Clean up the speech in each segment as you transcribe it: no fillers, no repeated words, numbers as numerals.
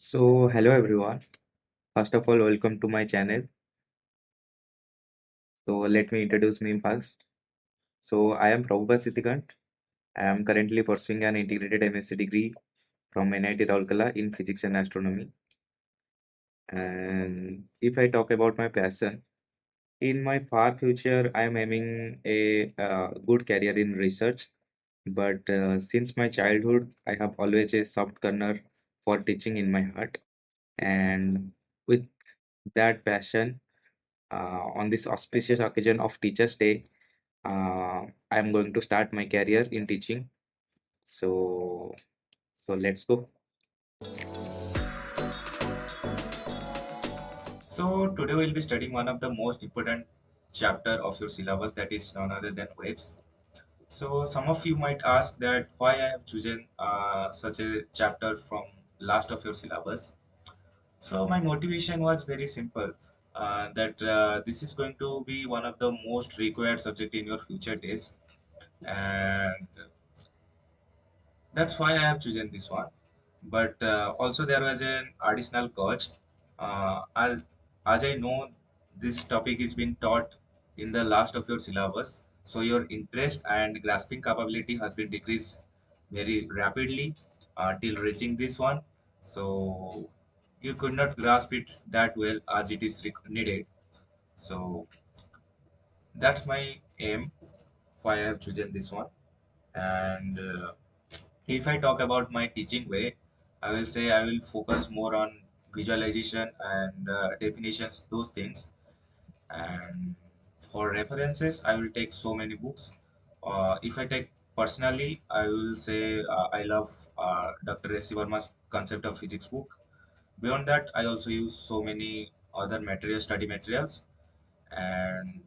Hello everyone. First of all, welcome to my channel. Let me introduce me first. I am Prabhupada Siddhikant. I am currently pursuing an integrated MSc degree from NIT Rourkela in Physics and Astronomy. And if I talk about my passion, in my far future, I am aiming a good career in research. But since my childhood, I have always a soft corner for teaching in my heart. And with that passion, on this auspicious occasion of Teachers' Day, I'm going to start my career in teaching. So, so let's go. So today we'll be studying one of the most important chapter of your syllabus, that is none other than waves. So some of you might ask that why I have chosen such a chapter from last of your syllabus. So my motivation was very simple. That this is going to be one of the most required subject in your future days, and that's why I have chosen this one. But also there was an additional cost. As I know, this topic is being taught in the last of your syllabus, so your interest and grasping capability has been decreased very rapidly till reaching this one. So you could not grasp it that well as it is needed. So that's my aim why I have chosen this one. And if I talk about my teaching way, I will say I will focus more on visualization and definitions, those things. And for references, I will take so many books. If I take personally, I will say I love Dr. S. C. Verma's Concept of Physics book. Beyond that, I also use so many other materials, study materials, and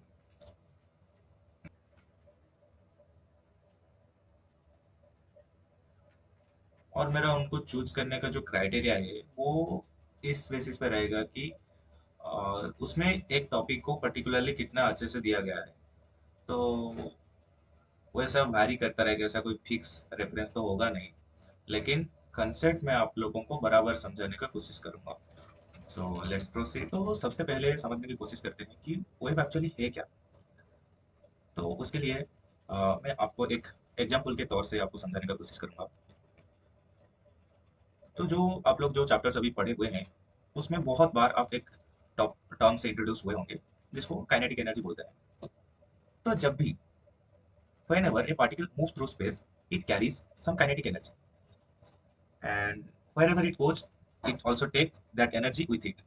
और मेरा उनको choose करने का जो criteria है वो इस basis पे रहेगा कि उसमें एक टॉपिक को पर्टिकुलरली कितना अच्छे से दिया गया है। तो वैसा भारी करता रहेगा, ऐसा कोई फिक्स रेफरेंस तो होगा नहीं, लेकिन कंसेप्ट मैं आप लोगों को बराबर समझाने का कोशिश करूंगा। So let's proceed. तो सबसे पहले समझने की कोशिश करते हैं कि वेब एक्चुअली है क्या। तो उसके लिए मैं आपको एक एग्जाम्पल के तौर से आपको समझाने का कोशिश करूंगा। तो जो आप लोग जो चैप्टर्स अभी पढ़े हुए हैं उसमें बहुत बार आप एक टॉप टर्म से इंट्रोड्यूस हुए होंगे जिसको काइनेटिक एनर्जी बोलते हैं। तो जब भी whenever a particle moves through space, it carries some kinetic energy, and wherever it goes, it also takes that energy with it.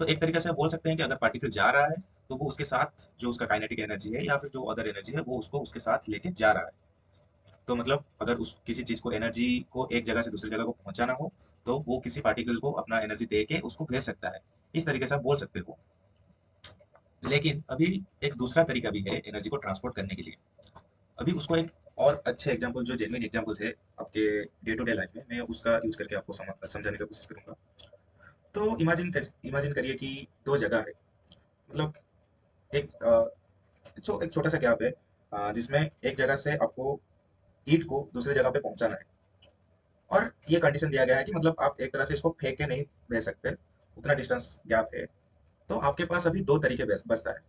तो एक तरीके से बोल सकते हैं कि अगर पार्टिकल जा रहा है तो वो उसके साथ जो उसका काइनेटिक एनर्जी है या फिर जो अदर एनर्जी है वो उसको उसके साथ लेके जा रहा है। तो मतलब अगर उस किसी चीज को एनर्जी को एक जगह से दूसरी जगह को पहुंचाना हो तो वो किसी पार्टिकल को अपना एनर्जी दे के उसको भेज सकता है। इस तरीके से आप बोल सकते हो। लेकिन अभी एक दूसरा तरीका भी है एनर्जी को ट्रांसपोर्ट करने के लिए। अभी उसको एक और अच्छे एग्जाम्पल जो जेन्युइन एग्जाम्पल थे आपके डे टू डे लाइफ में, मैं उसका यूज करके आपको समझाने की कोशिश करूंगा। तो इमेजिन करिए कि दो जगह है। मतलब एक एक छोटा सा गैप है जिसमें एक जगह से आपको ईंट को दूसरी जगह पे पहुंचाना है। और ये कंडीशन दिया गया है कि मतलब आप एक तरह से इसको फेंक के नहीं भेज सकते, उतना डिस्टेंस गैप है। तो आपके पास अभी दो तरीके बचता है।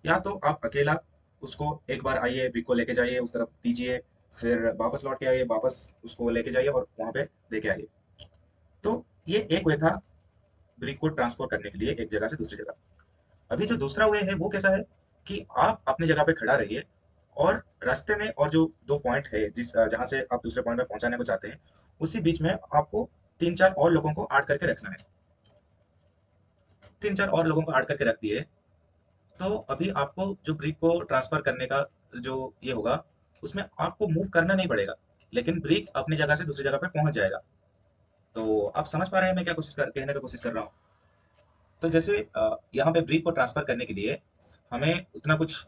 या तो आप अकेला उसको एक बार आइए, ब्रिक को लेके जाइए, उस तरफ दीजिए, फिर वापस लौट के आइए, वापस उसको लेके जाइए और वहां पे देके आइए। तो ये एक वे था ब्रिक को ट्रांसफर करने के लिए एक जगह से दूसरी जगह। अभी जो दूसरा वे है वो कैसा है कि आप अपनी जगह पे खड़ा रहिए और रास्ते में और जो दो पॉइंट है जिस जहां से आप दूसरे पॉइंट पे पहुंचाने को चाहते हैं, उसी बीच में आपको तीन चार और लोगों को ऐड करके रखना है। तीन चार और लोगों को ऐड करके रख दिए तो अभी आपको जो ब्रिक को ट्रांसफर करने का जो ये होगा उसमें आपको मूव करना नहीं पड़ेगा, लेकिन ब्रिक अपनी जगह से दूसरी जगह पे पहुंच जाएगा। तो आप समझ पा रहे हैं मैं क्या कहने का कोशिश कर रहा हूँ। तो जैसे यहाँ पे ब्रिक को ट्रांसफर करने के लिए हमें उतना कुछ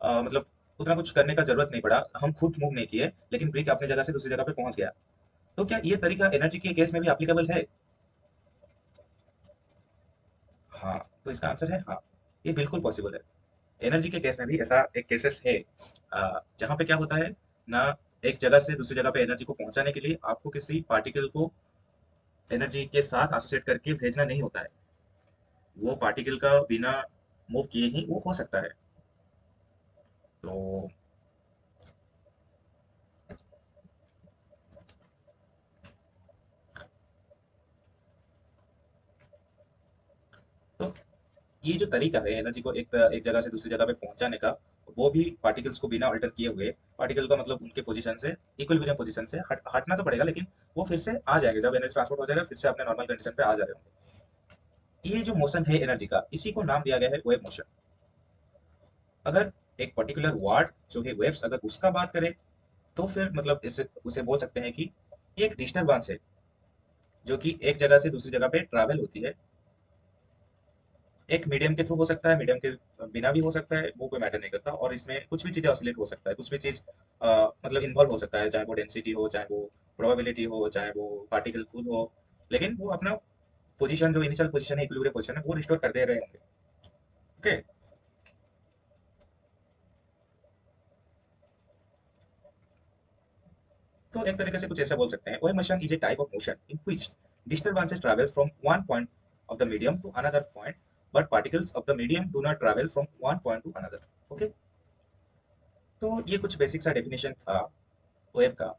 मतलब उतना कुछ करने का जरूरत नहीं पड़ा, हम खुद मूव नहीं किए, लेकिन ब्रिक अपनी जगह से दूसरी जगह पे पहुंच गया। तो क्या ये तरीका एनर्जी के केस में भी एप्लीकेबल है? हाँ। तो इसका आंसर है हाँ, ये बिल्कुल पॉसिबल है। एनर्जी के केस में भी ऐसा एक केसेस है जहाँ पे क्या होता है ना, एक जगह से दूसरी जगह पे एनर्जी को पहुंचाने के लिए आपको किसी पार्टिकल को एनर्जी के साथ एसोसिएट करके भेजना नहीं होता है। वो पार्टिकल का बिना मूव किए ही वो हो सकता है। तो तो ये जो तरीका है एनर्जी को एक जगह से दूसरी जगह पे पहुंचाने का, वो भी पार्टिकल्स को बिना अल्टर किए हुए, पार्टिकल का मतलब उनके पोजीशन से, इक्विलिब्रियम पोजीशन से हटना तो पड़ेगा, लेकिन वो फिर से आ जाएंगे जब एनर्जी ट्रांसपोर्ट हो जाएगा, फिर से अपने नॉर्मल कंडीशन पे आ जा रहे होंगे। ये जो मोशन है एनर्जी का, इसी को नाम दिया गया है वेव मोशन। अगर एक पर्टिकुलर वाट जो है वेव्स, अगर उसका बात करें, तो फिर मतलब इसे उसे बोल सकते हैं कि ये एक डिस्टर्बेंस है जो कि एक जगह से दूसरी जगह पे ट्रैवल होती है। एक मीडियम के थ्रू हो सकता है, मीडियम के बिना भी हो सकता है, वो कोई मैटर नहीं करता, और इसमें कुछ भी चीज़ ऑसिलेट हो सकता है, कुछ भी चीज़ मतलब इन्वॉल्व हो सकता है, चाहे वो डेंसिटी हो, चाहे वो प्रोबेबिलिटी हो, चाहे वो पार्टिकल खुद हो, लेकिन वो अपना पोजीशन, जो इनिशियल पोजीशन है, इक्विलिब्रियम पोजीशन है, वो रिस्टोर कर दे रहे होंगे। ओके। तो एक तरीके से कुछ ऐसा बोल सकते हैं, wave motion is a type of motion in which disturbances travels from one point of the medium to another point, but particles of the medium do not travel from one point to another. Okay? तो ये कुछ basic सा definition था web का,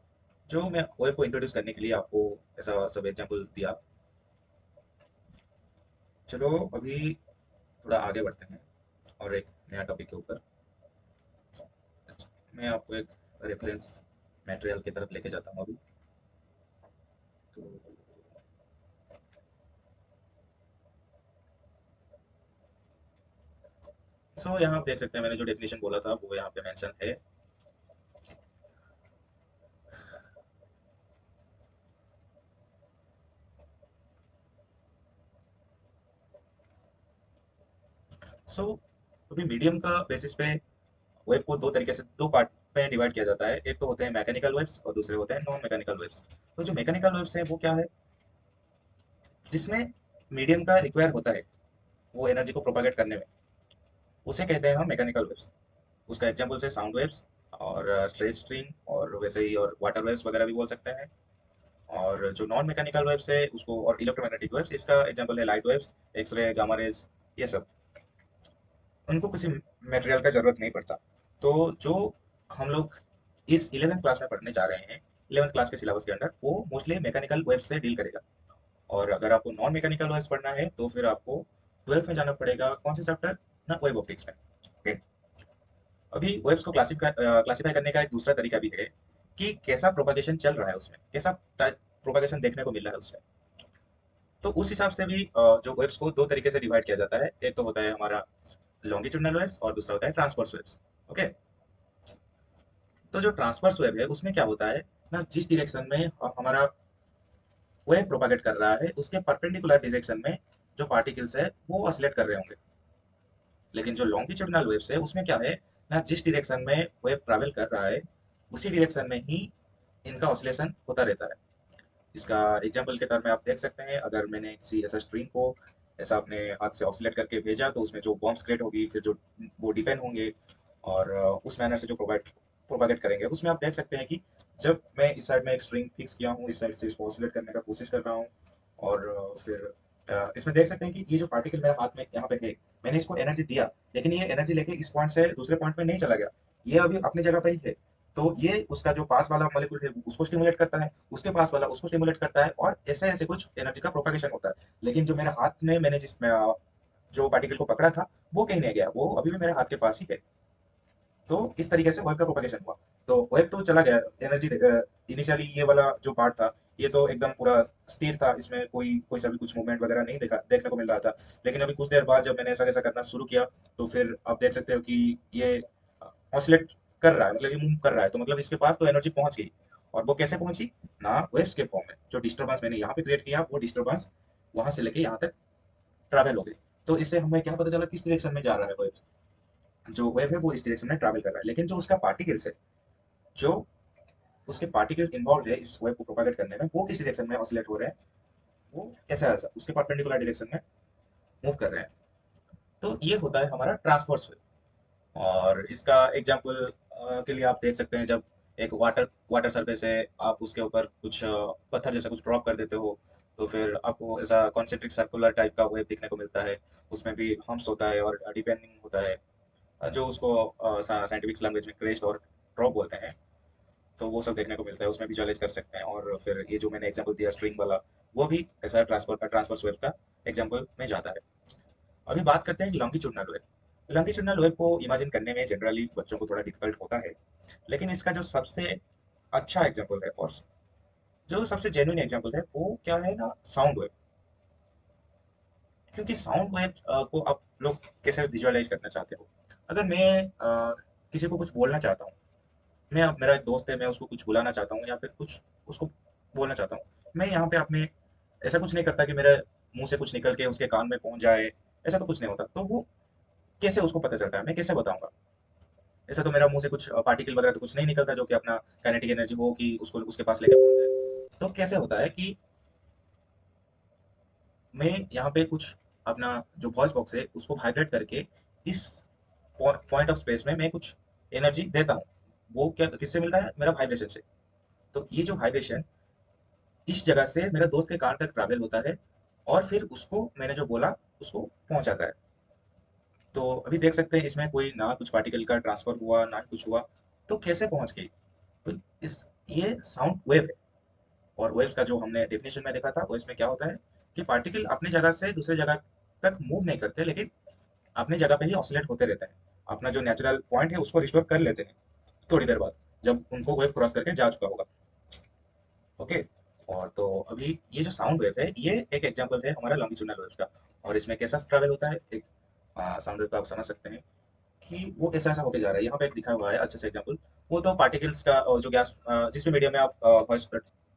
जो मैं web को introduce करने के लिए आपको ऐसा सब एग्जांपल दिया। चलो अभी थोड़ा आगे बढ़ते हैं और एक नया टॉपिक के ऊपर। मैं आपको एक रेफरेंस मटेरियल की तरफ लेके जाता हूँ अभी। तो यहाँ आप देख सकते हैं, मैंने जो डेफिनेशन बोला था वो यहाँ पे मेंशन है। अभी मीडियम का बेसिस पे वेब को दो तरीके से, दो पार्ट में डिवाइड किया जाता है। एक तो होते हैं मैकेनिकल वेव्स और दूसरे होते हैं नॉन मैकेनिकल वेव्स। तो जो मैकेनिकल वेव्स है वो क्या है, जिसमें मीडियम का रिक्वायर होता है वो एनर्जी को प्रोपागेट करने में, उसे कहते हैं हम मैकेनिकल वेव्स। उसका एग्जांपल है साउंड वेव्स और स्ट्रेट स्ट्रिंग और वैसे ही, और वाटर वेव्स वगैरह भी बोल सकते हैं। और जो नॉन मैकेनिकल वेव्स है उसको, और इलेक्ट्रोमैग्नेटिक वेव्स, इसका एग्जांपल है light waves, X ray, gamma rays, ये सब। उनको किसी मटेरियल का जरूरत नहीं पड़ता। तो जो हम लोग इस 11th क्लास में पढ़ने जा रहे हैं, 11th क्लास के सिलेबस के अंडर, वो मोस्टली मैकेनिकल वेव्स से डील करेगा। और अगर आपको नॉन मैकेनिकल वेव्स पढ़ना है तो फिर आपको 12th में जाना पड़ेगा, कौन से चैप्टर ना, वेव ऑप्टिक्स में। ओके। अभी वेव्स को क्लासिफाई करने का एक दूसरा तरीका भी है कि कैसा प्रोपागेशन चल रहा है उसमें, कैसा प्रोपागेशन देखने को मिल रहा है उसमें। तो उस हिसाब से भी जो वेव्स को दो तरीके से डिवाइड किया जाता है। एक तो होता है हमारा लॉन्गिट्यूडनल वेव्स और दूसरा होता है ट्रांसवर्स वेव्स। ओके। तो जो ट्रांसवर्स वेव है उसमें क्या होता है ना, जिस डायरेक्शन में हमारा वेव प्रोपागेट कर रहा है उसके परपेंडिकुलर डायरेक्शन में जो पार्टिकल्स है वो ऑसिलेट कर रहे होंगे। लेकिन जो लॉन्गिट्यूडनल वेव्स है उसमें क्या है ना, जिस डायरेक्शन में वेव ट्रैवल कर रहा है उसी डायरेक्शन में ही इनका ऑसिलेशन होता रहता है। इसका एग्जांपल के तौर में आप देख सकते हैं, अगर मैंने किसी ऐसा स्ट्रिंग को ऐसा अपने हाथ से ऑसिलेट करके भेजा तो उसमें जो बॉम्ब्स क्रिएट होगी, फिर जो वो डिफेंड होंगे, और उस मैनर से जो प्रोपागेट करेंगे, उसमें आप देख सकते हैं कि जब मैं इस साइड में एक स्ट्रिंग फिक्स किया हूँ, इस साइड से इसको ऑसिलेट करने का कोशिश कर रहा हूँ, और फिर इसमें देख सकते हैं कि ये जो पार्टिकल मेरे हाथ में यहाँ पे है, मैंने इसको एनर्जी दिया, लेकिन ये एनर्जी लेके इस पॉइंट से दूसरे पॉइंट में नहीं चला गया, ये अभी अपनी जगह पे ही है। तो ये उसका जो पास वाला मॉलिक्यूल है उसको स्टिमुलेट करता है, उसके पास वाला उसको स्टिमुलेट करता है, और ऐसे ऐसे कुछ एनर्जी का प्रोपागेशन होता है। लेकिन जो मेरे हाथ में मैंने जो पार्टिकल को पकड़ा था वो कहीं नहीं गया, वो अभी भी मेरे हाथ के पास ही है। तो इस तरीके से वेब का प्रोपगेशन हुआ। तो वेब तो चला गया, एनर्जी इनिशियली ये वाला जो पार्ट था ये तो एकदम पूरा स्थिर था, इसमें कोई कोई सा भी कुछ मूवमेंट वगैरह नहीं देखने को मिल रहा था। लेकिन अभी कुछ देर बाद जब मैंने ऐसा ऐसा करना शुरू किया, तो फिर आप देख सकते हो कि ये ऑसिलेट कर रहा है, मतलब ये मूव कर रहा है, तो मतलब इसके पास तो एनर्जी पहुंच गई। और वो कैसे पहुंची ना, वेव्स के फॉर्म में। जो डिस्टर्बेंस मैंने यहाँ पे क्रिएट किया, वो डिस्टर्बेंस वहां से लेके यहाँ तक ट्रैवल हो गई। तो इससे हमें क्या पता चला किस डायरेक्शन में जा रहा है वेव। जो वेव है वो इस डायरेक्शन में ट्रैवल कर रहा है, लेकिन जो उसका पार्टिकल्स है, जो उसके पार्टिकल्स इन्वॉल्व है इस वेव को प्रोपागेट करने में, वो किस डायरेक्शन में ऑसिलेट हो रहे हैं, वो ऐसा ऐसा उसके परपेंडिकुलर डायरेक्शन में मूव कर रहे हैं। तो ये होता है हमारा ट्रांसवर्स वेव। और इसका एग्जांपल के लिए आप देख सकते हैं, जब एक वाटर वाटर सरफेस है, आप उसके ऊपर कुछ पत्थर जैसा कुछ ड्रॉप कर देते हो, तो फिर आपको ऐसा कॉन्सेंट्रिक सर्कुलर टाइप का वेव देखने को मिलता है। उसमें भी हम्प्स होता है और डिपेंडिंग होता है, जो उसको साइंटिफिक लैंग्वेज में क्रेस्ट और ड्रॉप बोलते हैं। तो वो सब देखने को मिलता है, उसमें विजुअलाइज कर सकते हैं। और फिर ये जो मैंने एग्जांपल दिया स्ट्रिंग वाला, वो भी ऐसा ट्रांसफर वेव का एग्जांपल में जाता है। अभी बात करते हैं लॉन्गिट्यूडनल वेव। लॉन्गिट्यूडनल वेव को इमेजिन करने में जनरली बच्चों को थोड़ा डिफिकल्ट होता है, लेकिन इसका जो सबसे अच्छा एग्जांपल है और जो सबसे जेन्युइन एग्जांपल है वो क्या है ना, साउंड वेव। क्योंकि साउंड वेव को आप लोग कैसे विजुअलाइज करना चाहते हो? अगर मैं किसी को कुछ बोलना चाहता हूँ, मैं मेरा एक दोस्त है, मैं उसको कुछ बुलाना चाहता हूँ या फिर कुछ उसको बोलना चाहता हूँ, मैं यहाँ पे अपने ऐसा कुछ नहीं करता कि मेरे मुंह से कुछ निकल के उसके कान में पहुंच जाए। ऐसा तो कुछ नहीं होता। तो वो कैसे उसको पता चलता है, मैं कैसे बताऊंगा? ऐसा तो मेरा मुंह से कुछ पार्टिकल वगैरह तो कुछ नहीं निकलता जो कि अपना काइनेटिक एनर्जी हो कि उसको उसके पास लेके पहुंच जाए। तो कैसे होता है कि मैं यहाँ पे कुछ अपना जो वॉइस बॉक्स है उसको वाइब्रेट करके इस पॉइंट ऑफ स्पेस में मैं कुछ एनर्जी देता हूँ। वो क्या किससे मिलता है? मेरा वाइब्रेशन से। तो ये जो वाइब्रेशन इस जगह से मेरे दोस्त के कान तक ट्रैवल होता है और फिर उसको मैंने जो बोला उसको पहुंचाता है। तो अभी देख सकते हैं इसमें कोई ना कुछ पार्टिकल का ट्रांसफर हुआ ना कुछ हुआ। तो कैसे पहुंच गई? तो इस ये साउंड वेव है। और वेव्स का जो हमने डेफिनेशन में देखा था वो इसमें क्या होता है कि पार्टिकल अपनी जगह से दूसरे जगह तक मूव नहीं करते, लेकिन अपनी जगह पे ही ऑसिलेट होते रहते हैं। अपना जो नेचुरल पॉइंट है उसको रिस्टोर कर लेते हैं थोड़ी देर बाद, जब उनको वेव क्रॉस करके जा चुका होगा। ओके। और तो अभी ये जो साउंड वेव है ये एक एग्जांपल है हमारा लॉन्गिट्यूडनल वेव का। और इसमें कैसा ट्रैवल होता है, एक साउंड वेव का आप समझ सकते हैं कि वो ऐसा ऐसा होके जा रहा है। यहाँ पे एक दिखा हुआ है अच्छे से एग्जांपल। वो तो पार्टिकल्स का जो गैस जिस भी मीडियम में आप वॉइस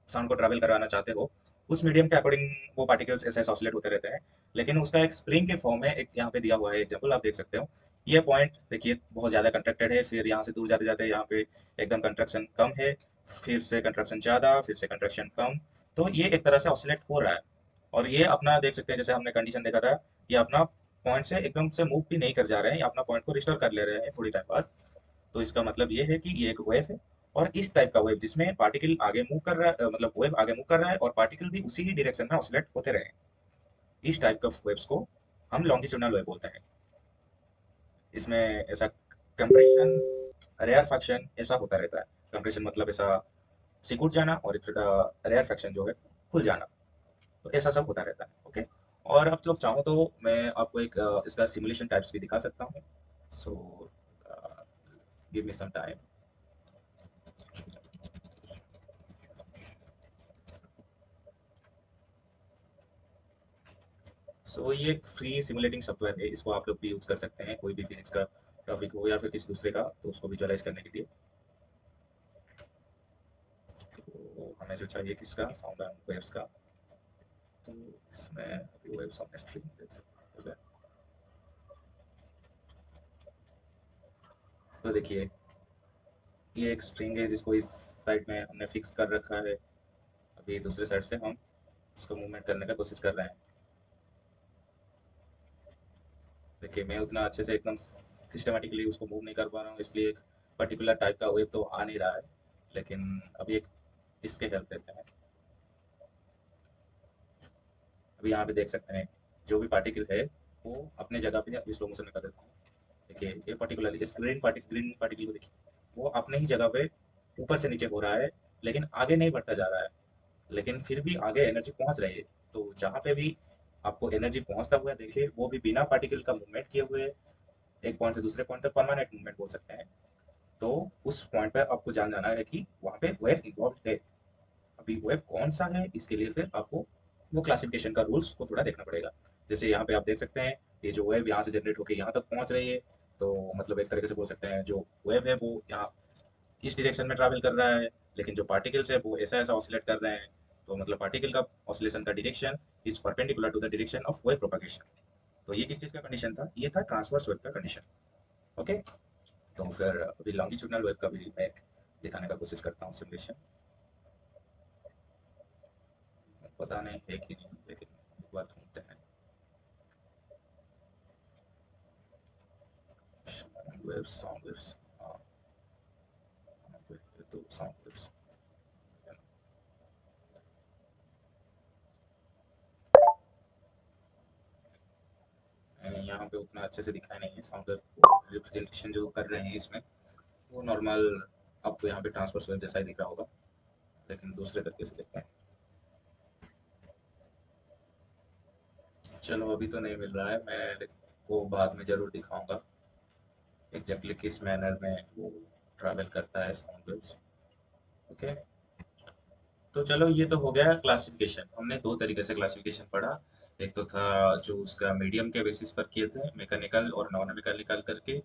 साउंड को ट्रैवल कराना चाहते हो, उस मीडियम के अकॉर्डिंग वो पार्टिकल्स ऐसे ऐसे ऑसिलेट होते रहते हैं। लेकिन उसका एक स्प्रिंग के फॉर्म में एक यहाँ पे दिया हुआ है एग्जांपल, आप देख सकते हो। ये पॉइंट देखिए बहुत ज़्यादा कंट्रैक्टेड है, फिर यहाँ से दूर जाते जाते यहाँ पे एकदम कंट्रैक्शन कम है, फिर से कंट्रैक्शन ज़्यादा, फिर से कंट्रैक्शन कम। तो ये एक तरह से ऑसिलेट हो रहा है। और ये अपना देख सकते हैं, जैसे हमने कंडीशन देखा था, ये अपना पॉइंट से एकदम से मूव भी नहीं कर जा रहे हैं, ये अपना पॉइंट को रिस्टोर कर ले रहे हैं थोड़ी टाइम बाद। तो इसका मतलब ये है कि ये एक वेव है। और इस टाइप का वेव जिसमें पार्टिकल आगे मूव कर रहा है, मतलब वेव आगे मूव कर रहा है और पार्टिकल भी उसी ही डायरेक्शन में ऑसिलेट होते रहे, इस टाइप का वेव्स को हम लॉन्गिट्यूडनल वेव बोलते हैं। इसमें ऐसा कंप्रेशन, रेयरफैक्शन ऐसा होता रहता है। कंप्रेशन मतलब ऐसा सिकुड़ जाना, और रेयरफैक्शन जो है खुल जाना। तो ऐसा सब होता रहता है। ओके। और आप लोग चाहो तो मैं आपको एक इसका सिमुलेशन टाइप्स भी दिखा सकता हूँ। So give me some time. सो ये एक फ्री सिमुलेटिंग सॉफ्टवेयर है, इसको आप लोग भी यूज़ कर सकते हैं, कोई भी फिजिक्स का टॉपिक हो या फिर किसी दूसरे का, तो उसको विजुअलाइज करने के लिए। तो हमें जो चाहिए किसका, साउंड एंड वेव्स का। तो इसमें अभी वेव्स ऑफ स्ट्रिंग देख सकते हैं। तो देखिए ये एक स्ट्रिंग है जिसको इस साइड में हमने फिक्स कर रखा है। अभी दूसरे साइड से हम इसको मूवमेंट करने का कोशिश कर रहे हैं। देखिए मैं उतना अच्छे से एकदम सिस्टमेटिकली उसको मूव नहीं कर पा रहा हूँ, इसलिए एक पर्टिकुलर टाइप का वेव तो आ नहीं रहा है। लेकिन अभी एक इसके हेल्प लेते हैं। अभी यहाँ पे देख सकते हैं जो भी पार्टिकल है वो अपने जगह पे, अभी स्लो मोशन में कर देता हूँ। देखिए ये पर्टिकुलरली इस ग्रीन पार्टिकल को देखिए, वो अपने ही जगह पे ऊपर से नीचे हो रहा है, लेकिन आगे नहीं बढ़ता जा रहा है। लेकिन फिर भी आगे एनर्जी पहुंच रही है। तो जहाँ पे भी आपको एनर्जी पहुंचता हुआ देखिए, वो भी बिना पार्टिकल का मूवमेंट किए हुए एक पॉइंट से दूसरे पॉइंट तक परमानेंट मूवमेंट बोल सकते हैं। तो उस पॉइंट पे आपको जान जाना है कि वहाँ पे वेव इन्वॉल्व है। अभी वेब कौन सा है इसके लिए फिर आपको वो क्लासिफिकेशन का रूल्स को थोड़ा देखना पड़ेगा। जैसे यहाँ पे आप देख सकते हैं ये जो वेब यहाँ से जनरेट होकर यहाँ तक पहुँच रही है। तो मतलब एक तरीके से बोल सकते हैं जो वेब है वो यहाँ इस डायरेक्शन में ट्रैवल कर रहा है, लेकिन जो पार्टिकल्स है वो ऐसा ऐसा ऑसिलेट कर रहे हैं। तो मतलब पार्टिकल का ऑसिलेशन का direction is perpendicular to the direction of wave propagation. तो ये किस चीज़ का कंडीशन था? ये था ट्रांसवर्स वेव का कंडीशन। ओके। तो फिर अभी लॉन्गिट्यूडनल वेव का भी मैं दिखाने का कोशिश करता हूँ सिमुलेशन। पता नहीं है कि नहीं, लेकिन एक बार ढूंढते हैं। Waves, sound waves. हाँ, ये तो साउंड वेव्स। यहाँ पे उतना अच्छे से दिखाया नहीं है साउंड रिप्रेजेंटेशन जो कर रहे हैं इसमें, वो नॉर्मल आपको यहाँ पे ट्रांसफर स्विच जैसा ही दिख रहा होगा, लेकिन दूसरे तरीके से देखते हैं। चलो अभी तो नहीं मिल रहा है, मैं को बाद में ज़रूर दिखाऊंगा एग्जैक्टली किस मैनर में वो ट्रैवल करता है साउंड वेव्स। ओके, तो चलो ये तो हो गया क्लासिफिकेशन। हमने दो तरीके से क्लासिफिकेशन पढ़ा। एक तो था जो उसका मीडियम के बेसिस पर किए थे, मैकेनिकल और नॉन मैकेनिकल करके,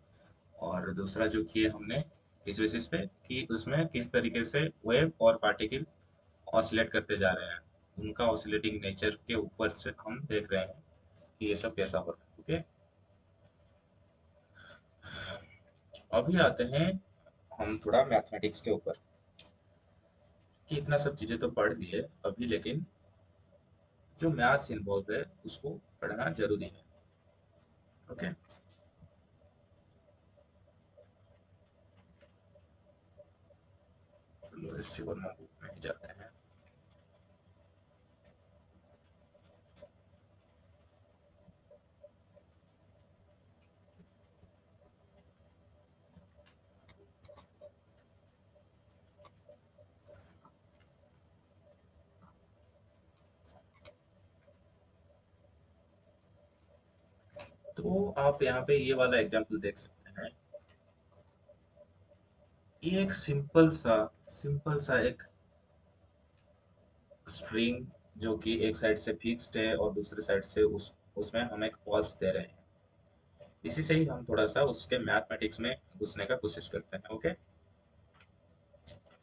और दूसरा जो किए हमने इस बेसिस पे कि उसमें किस तरीके से वेव और पार्टिकल ऑसिलेट करते जा रहे हैं, उनका ऑसिलेटिंग नेचर के ऊपर से हम देख रहे हैं कि ये सब कैसा हो रहा है। ओके, अभी आते हैं हम थोड़ा मैथमेटिक्स के ऊपर, कि इतना सब चीज़ें तो पढ़ लिए अभी, लेकिन जो मैथ्स इन्वॉल्व है उसको पढ़ना जरूरी है। ओके, चलो इसी वर्मा बुक में ही जाते हैं। तो आप यहाँ पे ये वाला एग्जाम्पल देख सकते हैं। ये एक सिंपल सा एक स्ट्रिंग, जो कि एक साइड से फिक्स्ड है और दूसरे साइड से उसमें हम एक पल्स दे रहे हैं। इसी से ही हम थोड़ा सा उसके मैथमेटिक्स में घुसने का कोशिश करते हैं। ओके,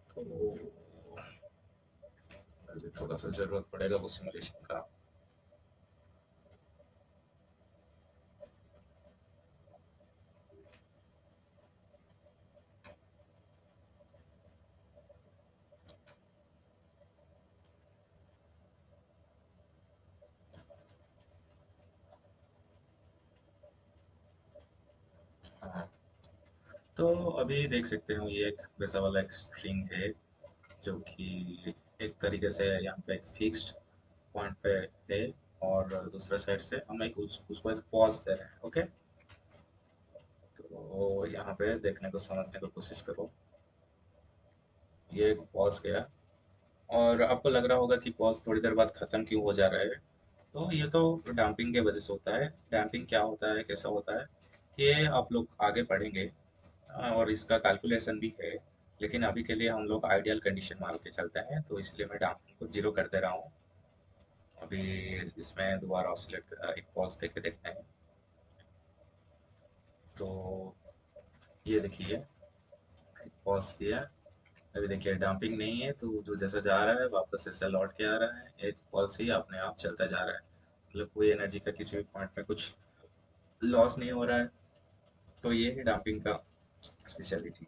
तो अभी थोड़ा सा जरूरत पड़ेगा वो सिमुलेशन का। हाँ, तो अभी देख सकते हो ये एक वैसा वाला एक स्ट्रिंग है, जो कि एक तरीके से यहाँ पे एक फिक्स्ड पॉइंट पे है, और दूसरा साइड से हम एक उसको एक पॉज दे रहे हैं। ओके, तो यहाँ पे देखने को समझने की कोशिश करो। ये एक पॉज गया, और आपको लग रहा होगा कि पॉज थोड़ी देर बाद खत्म क्यों हो जा रहा है। तो ये तो डैम्पिंग के वजह से होता है। डैम्पिंग क्या होता है, कैसा होता है, ये आप लोग आगे पढ़ेंगे। और इसका कैलकुलेशन भी है, लेकिन अभी के लिए हम लोग आइडियल कंडीशन मान के चलते हैं, तो इसलिए मैं डैम्पिंग को जीरो कर दे रहा हूँ। अभी इसमें दोबारा ऑसिलेट एक पॉज देके देखते हैं। तो ये देखिए, एक पॉज दिया, अभी देखिए डंपिंग नहीं है, तो जो जैसा जा रहा है वापस ऐसा लौट के आ रहा है, एक पल्स ही अपने आप चलता जा रहा है, मतलब कोई एनर्जी का किसी भी पॉइंट में कुछ लॉस नहीं हो रहा है। तो ये है डंपिंग का स्पेशलिटी।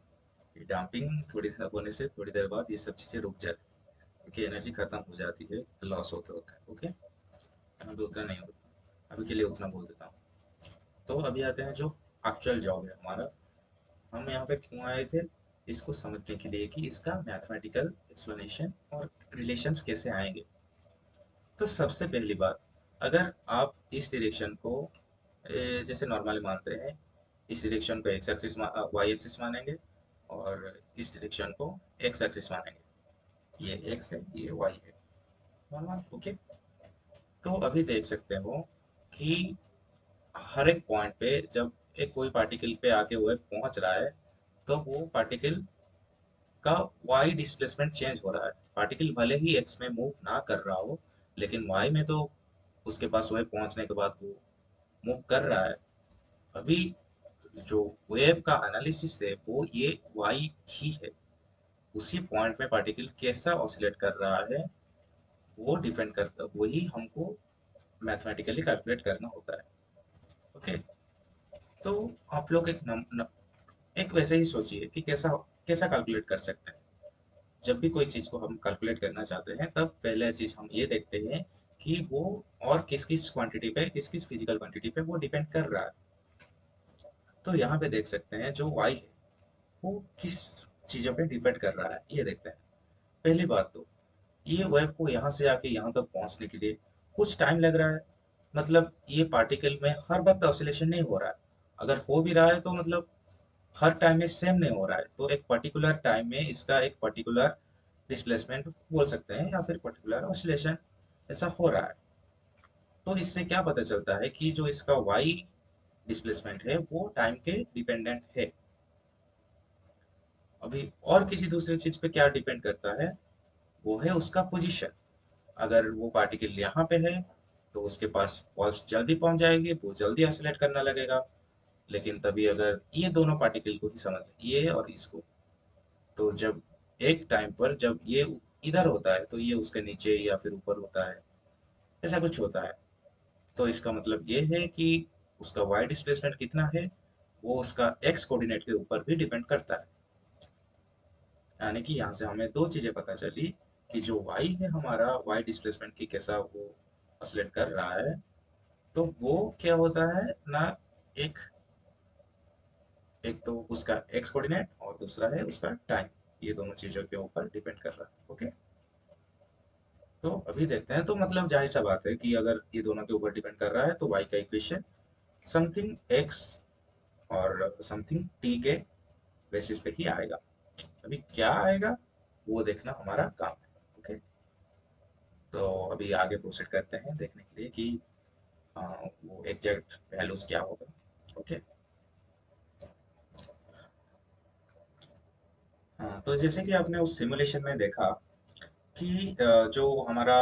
डंपिंग थोड़ी देर होने से थोड़ी देर बाद ये सब चीज़ें रुक जाती है, क्योंकि एनर्जी खत्म हो जाती है लॉस होते होते। ओके, यहाँ पे उतना नहीं होता, अभी के लिए उतना बोल देता हूँ। तो अभी आते हैं जो एक्चुअल जॉब है हमारा। हम यहाँ पे क्यों आए थे, इसको समझने के लिए कि इसका मैथमेटिकल एक्सप्लेनेशन और रिलेशंस कैसे आएंगे। तो सबसे पहली बात, अगर आप इस डायरेक्शन को जैसे नॉर्मली मानते हैं, इस डायरेक्शन को एक्स एक्सिस वाई एक्सिस मानेंगे, और इस डायरेक्शन को एक्स एक्सिस मानेंगे। ये एक्स है, ये वाई है, नॉर्मल। ओके, तो अभी देख सकते हो कि हर एक पॉइंट पे जब एक कोई पार्टिकल पे आके वो पहुंच रहा है, तो वो पार्टिकल का वाई डिस्प्लेसमेंट चेंज हो रहा है। पार्टिकल भले ही एक्स में मूव ना कर रहा हो, लेकिन वाई में तो उसके पास वह पहुंचने के बाद वो मूव कर रहा है। अभी जो वेव का एनालिसिस है वो ये वाई ही है। उसी पॉइंट में पार्टिकल कैसा ऑसिलेट कर रहा है, वो डिपेंड करता, वही हमको मैथमेटिकली कैलकुलेट करना होता है। ओके, तो आप लोग एक वैसे ही सोचिए कि कैसा कैसा कैलकुलेट कर सकते हैं। जब भी कोई चीज़ को हम कैलकुलेट करना चाहते हैं, तब पहले चीज़ हम ये देखते हैं कि वो और किस किस क्वांटिटी पे, किस किस फिजिकल क्वांटिटी पे वो डिपेंड कर रहा है। तो यहाँ पे देख सकते हैं जो वाई है वो किस चीज़ों पे डिपेंड कर रहा है, ये देखते हैं। पहली बात तो ये वेव को यहाँ से आके यहाँ तक पहुँचने के लिए कुछ टाइम लग रहा है। मतलब ये पार्टिकल में हर वक्त ऑसिलेशन नहीं हो रहा है। अगर हो भी रहा है तो मतलब हर टाइम में सेम नहीं हो रहा है, तो एक पर्टिकुलर टाइम में इसका एक पर्टिकुलर डिस्प्लेसमेंट बोल सकते हैं या फिर पर्टिकुलर ऑसिलेशन ऐसा हो रहा है। तो इससे क्या पता चलता है कि जो इसका वाई डिस्प्लेसमेंट है वो टाइम के डिपेंडेंट है। अभी और किसी दूसरी चीज पे क्या डिपेंड करता है, वो है उसका पोजीशन। अगर वो पार्टिकल यहाँ पे है तो उसके पास पल्स जल्दी पहुंच जाएगी, वो जल्दी ऑसिलेट करना लगेगा। लेकिन तभी अगर ये दोनों पार्टिकल को ही समझ लें, ये और इसको, तो जब एक टाइम पर जब ये इधर होता है तो ये उसके नीचे या फिर ऊपर होता है, ऐसा कुछ होता है। तो इसका मतलब ये है कि उसका वाई डिस्प्लेसमेंट कितना है वो उसका एक्स कोऑर्डिनेट के ऊपर भी डिपेंड करता है। यानी कि यहाँ से हमें दो चीजें पता चली कि जो वाई है हमारा वाई डिस्प्लेसमेंट की कैसा वो ऑसिलेट कर रहा है, तो वो क्या होता है ना, एक एक तो उसका एक्स कोऑर्डिनेट और दूसरा है उसका टाइम। ये दोनों चीजों के ऊपर डिपेंड कर रहा है। ओके, तो अभी देखते हैं। तो मतलब जाहिर सा बात है कि अगर ये दोनों के ऊपर डिपेंड कर रहा है तो वाई का इक्वेशन समथिंग एक्स और समथिंग टी के बेसिस पे ही आएगा। अभी क्या आएगा वो देखना हमारा काम है। ओके, तो अभी आगे प्रोसीड करते हैं देखने के लिए कि वो एग्जैक्ट वैल्यूज क्या होगा। ओके, हाँ, तो जैसे कि आपने उस सिमुलेशन में देखा कि जो हमारा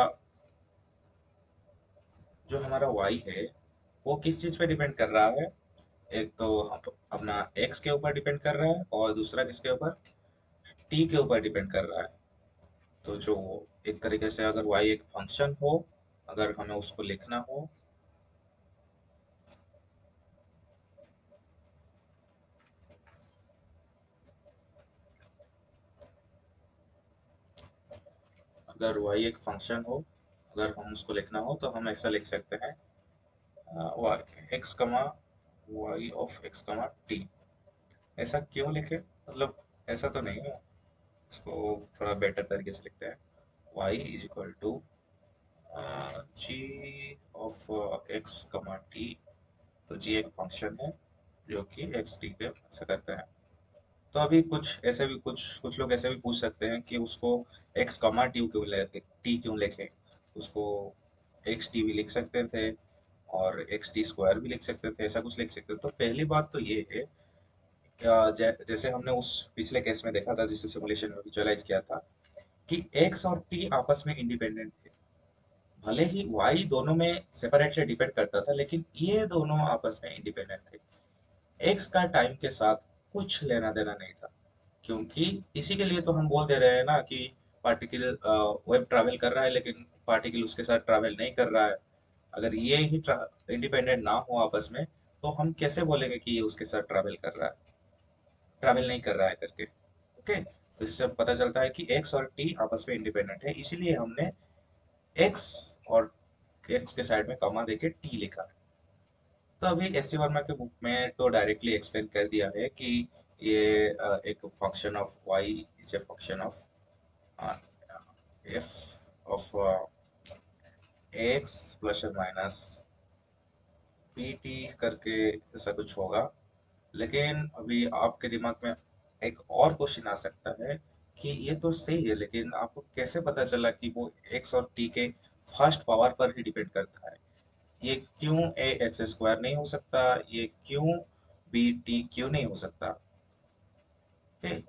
वाई है वो किस चीज पे डिपेंड कर रहा है। एक तो अपना एक्स के ऊपर डिपेंड कर रहा है और दूसरा किसके ऊपर, टी के ऊपर डिपेंड कर रहा है। तो जो एक तरीके से अगर वाई एक फंक्शन हो, अगर हमें उसको लिखना हो, अगर वाई एक फंक्शन हो, अगर हम उसको लिखना हो तो हम ऐसा लिख सकते हैं, एक्स कमा वाई ऑफ एक्स कमा टी। ऐसा क्यों लिखे, मतलब ऐसा तो नहीं है, इसको थोड़ा बेटर तरीके से लिखते हैं। Y is equal to ji of x कमा टी। तो जी एक फंक्शन है जो कि एक्स टी पे ऐसा करते हैं। तो अभी कुछ ऐसे भी कुछ लोग ऐसे भी पूछ सकते हैं कि उसको एक्स कमा टी क्यों लिखे, उसको एक्स टी भी लिख सकते थे और एक्स टी स्क्वायर भी लिख सकते थे, ऐसा कुछ लिख सकते थे। तो पहली बात तो ये है, जैसे हमने उस पिछले केस में देखा था जिसे सिमुलेशन में विजुअलाइज किया था, कि एक्स और टी आपस में इंडिपेंडेंट थे। भले ही वाई दोनों में सेपरेटली डिपेंड करता था लेकिन ये दोनों आपस में इंडिपेंडेंट थे। एक्स का टाइम के साथ कुछ लेना देना नहीं था, क्योंकि इसी के लिए तो हम बोल दे रहे हैं ना कि पार्टिकल वेब ट्रैवल कर रहा है लेकिन पार्टिकल उसके साथ ट्रैवल नहीं कर रहा है। अगर ये ही इंडिपेंडेंट ना हो आपस में तो हम कैसे बोलेंगे कि ये उसके साथ ट्रैवल कर रहा है, ट्रैवल नहीं कर रहा है करके। ओके, तो इससे पता चलता है कि एक्स और टी आपस में इंडिपेंडेंट है, इसीलिए हमने एक्स और एक्स के साइड में कॉमा देके टी लिखा है। तो अभी एस सी वर्मा के बुक में तो डायरेक्टली एक्सप्लेन कर दिया है कि ये एक function of y is a function of f of x plus और माइनस पी टी करके ऐसा कुछ होगा। लेकिन अभी आपके दिमाग में एक और क्वेश्चन आ सकता है कि ये तो सही है लेकिन आपको कैसे पता चला कि वो एक्स और टी के फर्स्ट पावर पर ही डिपेंड करता है। ये क्यों ए एक्स स्क्वायर नहीं हो सकता, ये क्यों बी टी क्यों नहीं हो सकता। ठीक,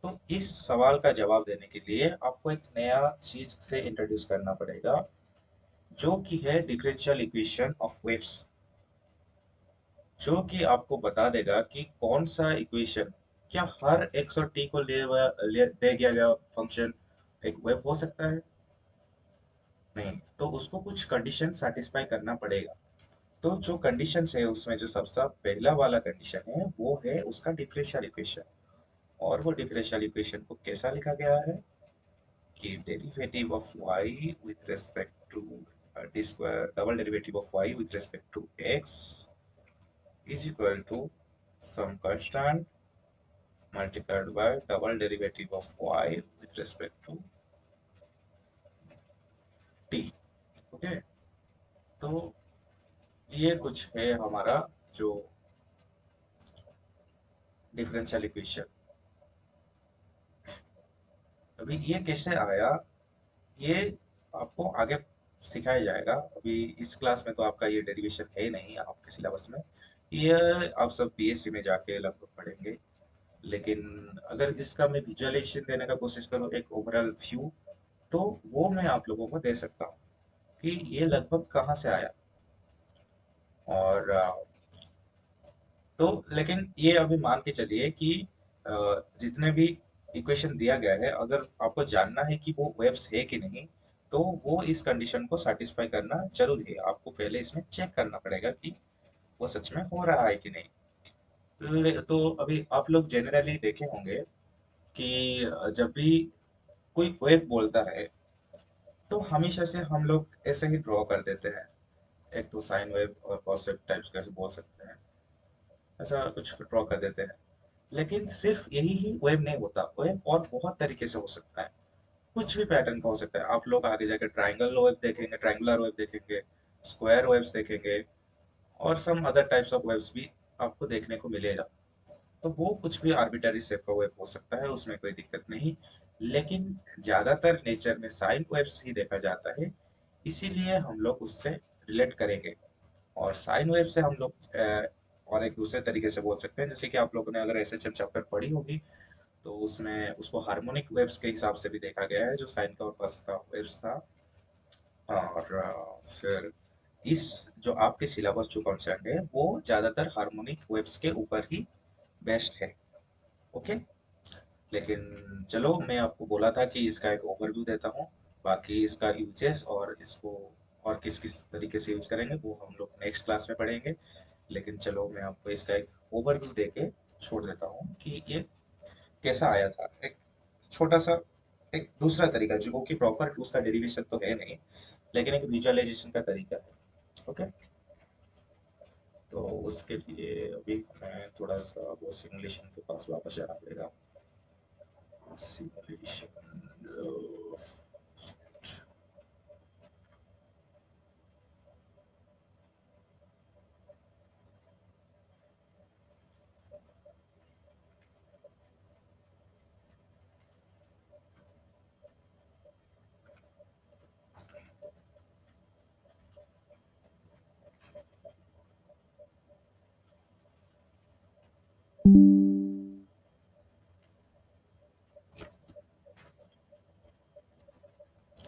तो इस सवाल का जवाब देने के लिए आपको एक नया चीज से इंट्रोड्यूस करना पड़ेगा, जो कि है डिफरेंशियल इक्वेशन ऑफ वेव्स, जो कि आपको बता देगा कि कौन सा इक्वेशन, क्या हर एक्स और टी को दे दिया गया फंक्शन एक वेव हो सकता है। नहीं, तो उसको कुछ कंडीशन सेटिस्फाई करना पड़ेगा। तो जो कंडीशंस है उसमें जो सबसे पहला वाला कंडीशन है वो है उसका डिफरेंशियल इक्वेशन। और वो डिफरेंशियल इक्वेशन को कैसा लिखा गया है कि derivative of y with respect to d square, double derivative of y with respect to x is equal to some constant multiplied by double derivative of y with respect to t। Okay, तो ये कुछ है हमारा जो differential equation. अभी ये कैसे आया, ये आपको आगे सिखाया जाएगा। अभी इस क्लास में तो आपका ये डेरिवेशन है नहीं आपके सिलेबस में, ये आप सब पीएससी में जाके लगभग पढ़ेंगे। लेकिन अगर इसका मैं विजुअलाइजेशन देने का कोशिश करूँ, एक ओवरऑल व्यू, तो वो मैं आप लोगों को दे सकता हूँ कि ये लगभग कहाँ से आया। और तो लेकिन ये अभी मान के चलिए कि अ, जितने भी इक्वेशन दिया गया है, अगर आपको जानना है कि वो वेव्स है कि नहीं, तो वो इस कंडीशन को सेटिस्फाई करना जरूरी है। आपको पहले इसमें चेक करना पड़ेगा कि वो सच में हो रहा है कि नहीं। तो अभी आप लोग जनरली देखे होंगे कि जब भी कोई वेव बोलता है, तो हमेशा से हम लोग ऐसे ही ड्रॉ कर देते हैं। एक तो साइन वेव और कॉस वेव टाइप्स कैसे बोल सकते हैं, ऐसा कुछ ड्रॉ कर देते हैं। लेकिन सिर्फ यही ही वेव नहीं होता, वेव और बहुत तरीके से हो सकता है। कुछ भी पैटर्न का हो सकता है। आप लोग आगे जाकर ट्राइंगल वेव देखेंगे, ट्राइंगुलर वेव देखेंगे, स्क्वायर वेव्स देखेंगे, और some other types of waves भी आपको देखने को मिलेगा। तो वो कुछ भी आर्बिटरी शेप का वेव हो सकता है, उसमें कोई दिक्कत नहीं। लेकिन ज्यादातर नेचर में साइन वेव्स ही देखा जाता है, इसीलिए हम लोग उससे रिलेट करेंगे। और साइन वेव से हम लोग और एक दूसरे तरीके से बोल सकते हैं, जैसे कि आप लोगों ने अगर एसएचएम चैप्टर पढ़ी होगी, तो उसमें उसको हार्मोनिक वेव्स के हिसाब से भी देखा गया है, जो साइन का और कॉस का वेव्स था। और फिर इस जो आपके सिलेबस जो कंसर्न है, वो ज्यादातर हार्मोनिक वेव्स के ऊपर ही बेस्ड है। ओके। लेकिन चलो, मैं आपको बोला था कि इसका एक ओवरव्यू देता हूँ। बाकी इसका यूजेस और इसको और किस किस तरीके से यूज करेंगे, वो हम लोग नेक्स्ट क्लास में पढ़ेंगे। लेकिन चलो, मैं आपको इसका एक ओवरव्यू देके छोड़ देता हूँ कि ये कैसा आया था। एक छोटा सा एक दूसरा तरीका, जो कि प्रॉपर उसका डेरिवेशन तो है नहीं, लेकिन एक विजुअलाइजेशन का तरीका है। ओके। तो उसके लिए अभी हमें थोड़ा सा वो सिमुलेशन के पास वापस जाना पड़ेगा। सिमुलेशन।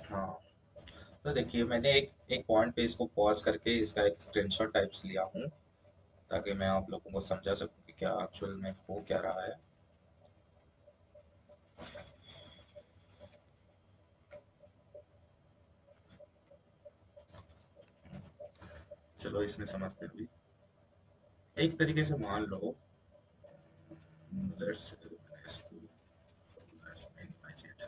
हाँ, तो देखिए, मैंने एक एक पॉइंट पे इसको पॉज करके इसका एक स्क्रीनशॉट टाइप्स लिया हूँ, ताकि मैं आप लोगों को समझा सकूँ कि क्या एक्चुअल में हो क्या रहा है। चलो, इसमें समझते हैं। एक तरीके से मान लो, लेट्स लेट्स मिनिमाइज इट।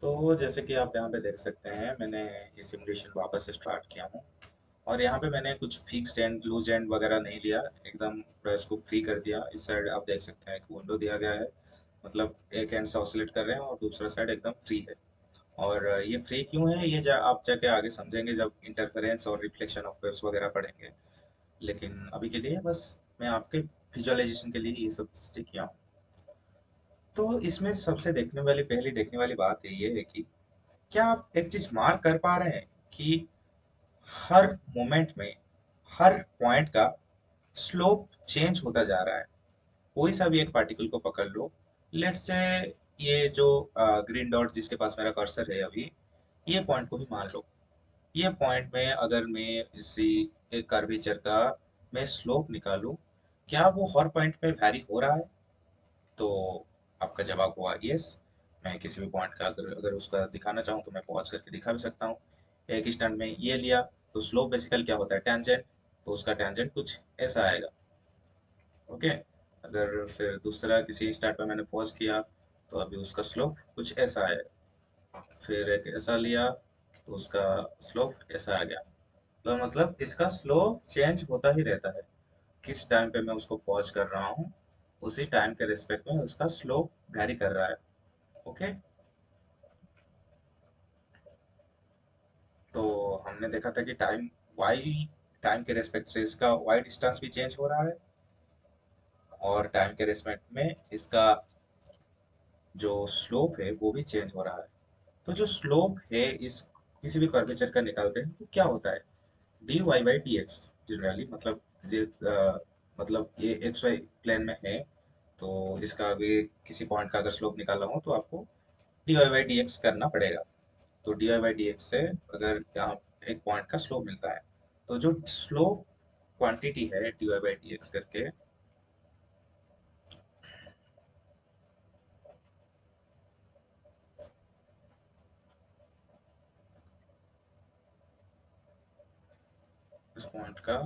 तो जैसे कि आप यहाँ पे देख सकते हैं, मैंने ये सिमुलेशन वापस से स्टार्ट किया हूँ। और यहाँ पे मैंने कुछ फिक्स्ड एंड लूज एंड वगैरह नहीं लिया, एकदम प्रेस को फ्री कर दिया। इस साइड आप देख सकते हैं एक विंडो दिया गया है, मतलब एक एंड से ऑसिलेट कर रहे हैं और दूसरा साइड एकदम फ्री है। और ये फ्री क्यों है, ये आप जाके आगे समझेंगे जब इंटरफेरेंस और रिफ्लेक्शन ऑफ वेव्स वगैरह पढ़ेंगे। लेकिन अभी के लिए बस मैं आपके विजुअलाइजेशन के लिए ये सब चीज़ें किया हूँ। तो इसमें सबसे पहली देखने वाली बात ये है कि क्या आप एक चीज मार्क कर पा रहे हैं कि हर मोमेंट में, हर पॉइंट का स्लोप चेंज होता जा रहा है। कोई सा भी एक पार्टिकल को पकड़ लो, लेट्स से ये जो ग्रीन डॉट जिसके पास मेरा कर्सर है अभी, ये पॉइंट को भी मान लो। ये पॉइंट में अगर मैं इसी एक कर्वेचर का मैं स्लोप निकालूं, क्या वो हर पॉइंट पे वैरी हो रहा है? तो आपका जवाब हुआ यस। मैं किसी भी पॉइंट का अगर अगर उसका दिखाना चाहूँ, तो मैं पॉज करके दिखा भी सकता हूँ। एक स्टैंड में ये लिया, तो स्लोप बेसिकली क्या होता है, टेंजेंट। तो उसका टेंजेंट कुछ ऐसा आएगा। ओके। अगर फिर दूसरा किसी स्टैंड पे मैंने पॉज किया, तो अभी उसका स्लोप कुछ ऐसा आएगा। फिर एक ऐसा लिया, तो उसका स्लोप ऐसा आ गया। तो मतलब इसका स्लोप चेंज होता ही रहता है। किस टाइम पे मैं उसको पॉज कर रहा हूँ, उसी टाइम के रिस्पेक्ट में उसका स्लोप वैरी कर रहा है। ओके। तो हमने देखा था कि टाइम के रेस्पेक्ट से इसका वाई डिस्टेंस भी चेंज हो रहा है, और टाइम के रेस्पेक्ट में इसका जो स्लोप है वो भी चेंज हो रहा है। तो जो स्लोप है इस किसी भी कर्वेचर का निकालते हैं तो क्या होता है, d y by d x generally, मतलब मतलब ये एक्स वाई प्लेन में है, तो इसका अभी किसी पॉइंट का अगर स्लोप निकालना हो तो आपको d y by d x करना पड़ेगा। तो d y by d x से अगर यहाँ एक पॉइंट का स्लोप मिलता है, तो जो स्लोप क्वांटिटी है d y by d x करके, इस पॉइंट का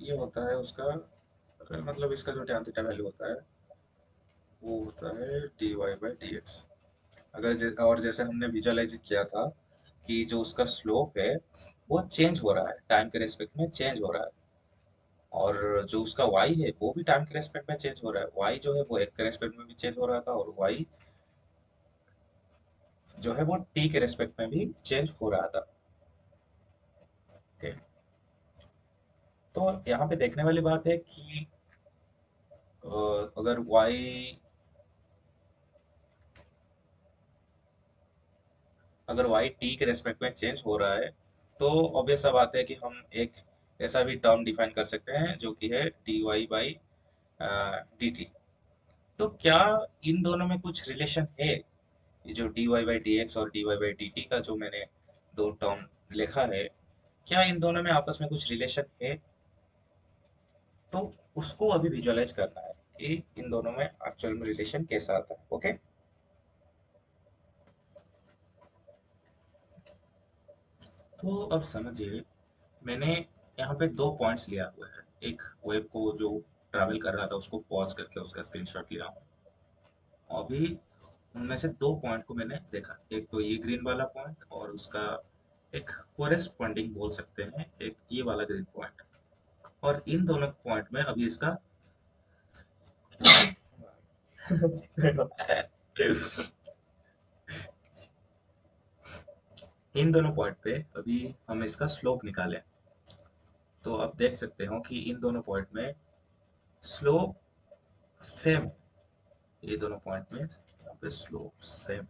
ये होता है उसका, मतलब इसका जो tan थीटा वैल्यू होता है वो होता है d y by d x. और जैसे हमने विजुअलाइज किया था कि जो उसका स्लोप है वो चेंज हो रहा है, टाइम के रेस्पेक्ट में चेंज हो रहा है, और जो उसका y है वो भी टाइम के रेस्पेक्ट में चेंज हो रहा है। y जो है वो एक के रेस्पेक्ट में भी चेंज हो रहा था, और y जो है वो t के रेस्पेक्ट में भी चेंज हो रहा था। ओके, तो यहाँ पे देखने वाली बात है कि अगर y t के रेस्पेक्ट में चेंज हो रहा है, तो ऑब्वियस सा बात है कि हम एक ऐसा भी टर्म डिफाइन कर सकते हैं जो कि है d y by d t. तो क्या इन दोनों में कुछ रिलेशन है? ये जो d y by d x और d y by d t का जो मैंने दो टर्म लिखा है, क्या इन दोनों में आपस में कुछ रिलेशन है? तो उसको अभी विजुअलाइज करना है कि इन दोनों में एक्चुअल में रिलेशन कैसा आता है। ओके, तो अब समझिए, मैंने यहाँ पे दो पॉइंट्स लिया हुआ है। एक वेब को जो ट्रैवल कर रहा था उसको पॉज करके उसका स्क्रीनशॉट लिया हूँ। अभी उनमें से दो पॉइंट को मैंने देखा, एक तो ये ग्रीन वाला पॉइंट और उसका एक कोरेस्पॉन्डिंग बोल सकते हैं एक ये वाला ग्रीन पॉइंट। और इन दोनों पॉइंट में अभी इसका इन दोनों पॉइंट पे अभी हम इसका स्लोप निकालें, तो आप देख सकते हो कि इन दोनों पॉइंट में स्लोप सेम, ये दोनों पॉइंट में यहाँ पे स्लोप सेम।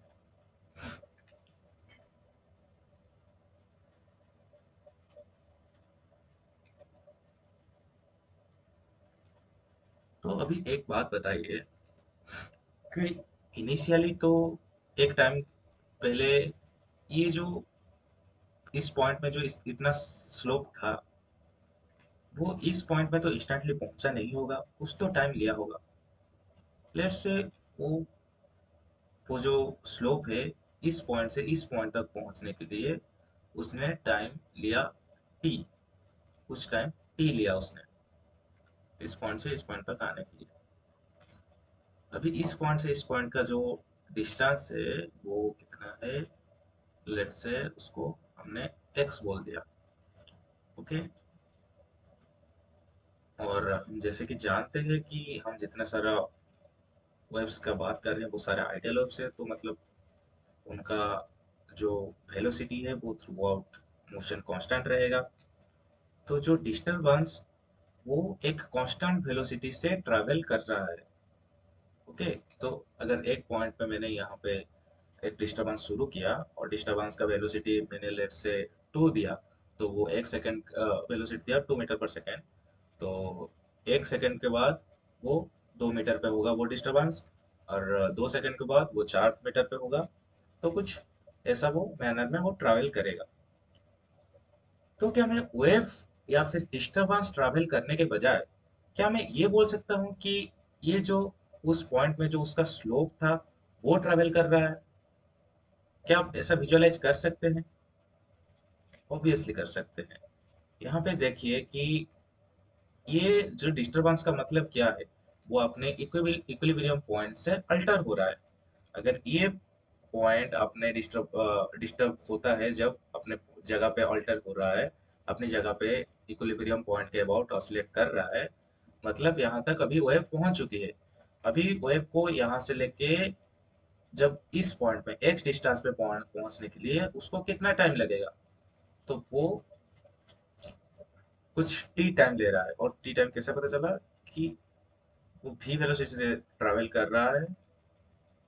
तो अभी एक बात बताइए कि इनिशियली तो एक टाइम पहले ये जो इस पॉइंट में जो इतना स्लोप था वो इस पॉइंट में तो इंस्टेंटली पहुंचा नहीं होगा, कुछ तो टाइम लिया होगा। लेट्स से वो वो जो स्लोप है इस पॉइंट से इस पॉइंट तक पहुंचने के लिए उसने टाइम लिया टी, कुछ टाइम टी लिया उसने इस पॉइंट से इस पॉइंट तक आने के लिए। अभी इस पॉइंट से इस पॉइंट का जो डिस्टेंस है वो कितना है, लेट्स से उसको हमने x बोल दिया। ओके, और हम जैसे कि जानते हैं कि हम जितना सारा वेव्स का बात कर रहे हैं वो सारे आइडियल वेव्स है, तो मतलब उनका जो वेलोसिटी है वो थ्रू आउट मोशन कांस्टेंट रहेगा। तो जो डिस्टरबेंस वो एक कांस्टेंट वेलोसिटी से ट्रैवल कर रहा है। ओके, तो अगर एक पॉइंट पे मैंने यहाँ पे एक डिस्टरबेंस शुरू किया और डिस्टरबेंस का वेलोसिटी मैंने लेट से 2 दिया, तो वो एक सेकंड वेलोसिटी दिया 2 मीटर पर सेकंड, तो एक सेकंड के बाद वो 2 मीटर पे होगा वो डिस्टरबेंस, और 2 सेकंड के बाद वो 4 मीटर पे होगा। तो कुछ ऐसा वो मैनर में वो ट्रैवल करेगा। तो क्या मैं वेव या फिर डिस्टरबेंस ट्रैवल करने के बजाय क्या मैं ये बोल सकता हूँ कि ये जो उस पॉइंट में जो उसका स्लोप था वो ट्रैवल कर रहा है? क्या आप ऐसा विजुअलाइज कर सकते हैं? ऑब्वियसली कर सकते हैं। यहाँ पे देखिए कि ये जो डिस्टरबेंस का मतलब क्या है, वो अपने इक्विलिब्रियम पॉइंट से अल्टर हो रहा है। अगर ये पॉइंट अपने डिस्टर्ब होता है जब अपने जगह पे अल्टर हो रहा है, अपनी जगह पे इक्विलिब्रियम पॉइंट के अबाउट ऑसिलेट कर रहा है, मतलब यहाँ तक अभी वेव पहुंच चुकी है। अभी वेव को यहाँ से लेके जब इस पॉइंट पे एक्स डिस्टेंस पे पहुंचने के लिए उसको कितना टाइम लगेगा? तो वो कुछ टी टाइम ले रहा है, और टी टाइम कैसे पता चला कि वो भी वेलोसिटी से ट्रैवल कर रहा है।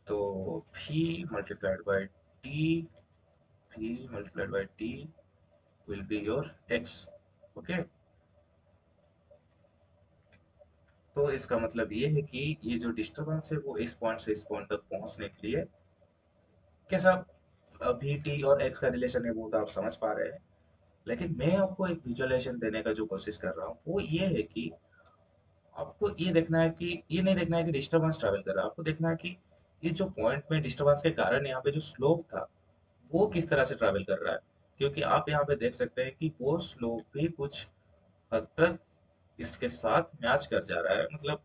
तो भी मल्टीप्लाइड बाय टी, भी multiplied by T will be your x. Okay, तो इसका मतलब ये है कि ये जो डिस्टरबेंस है वो इस पॉइंट से इस पॉइंट तक पहुंचने के लिए कैसा, अभी टी और एक्स का रिलेशन है वो तो आप समझ पा रहे हैं। लेकिन मैं आपको एक विजुअलाइजेशन देने का जो कोशिश कर रहा हूँ वो ये है कि आपको ये देखना है कि ये नहीं देखना है कि डिस्टरबेंस ट्रैवल कर रहा है, आपको देखना है कि ये जो पॉइंट में डिस्टरबेंस के कारण यहाँ पे जो स्लोप था वो किस तरह से ट्रैवल कर रहा है। क्योंकि आप यहाँ पे देख सकते हैं कि वो स्लोप भी कुछ हद तक इसके साथ मैच कर जा रहा है, मतलब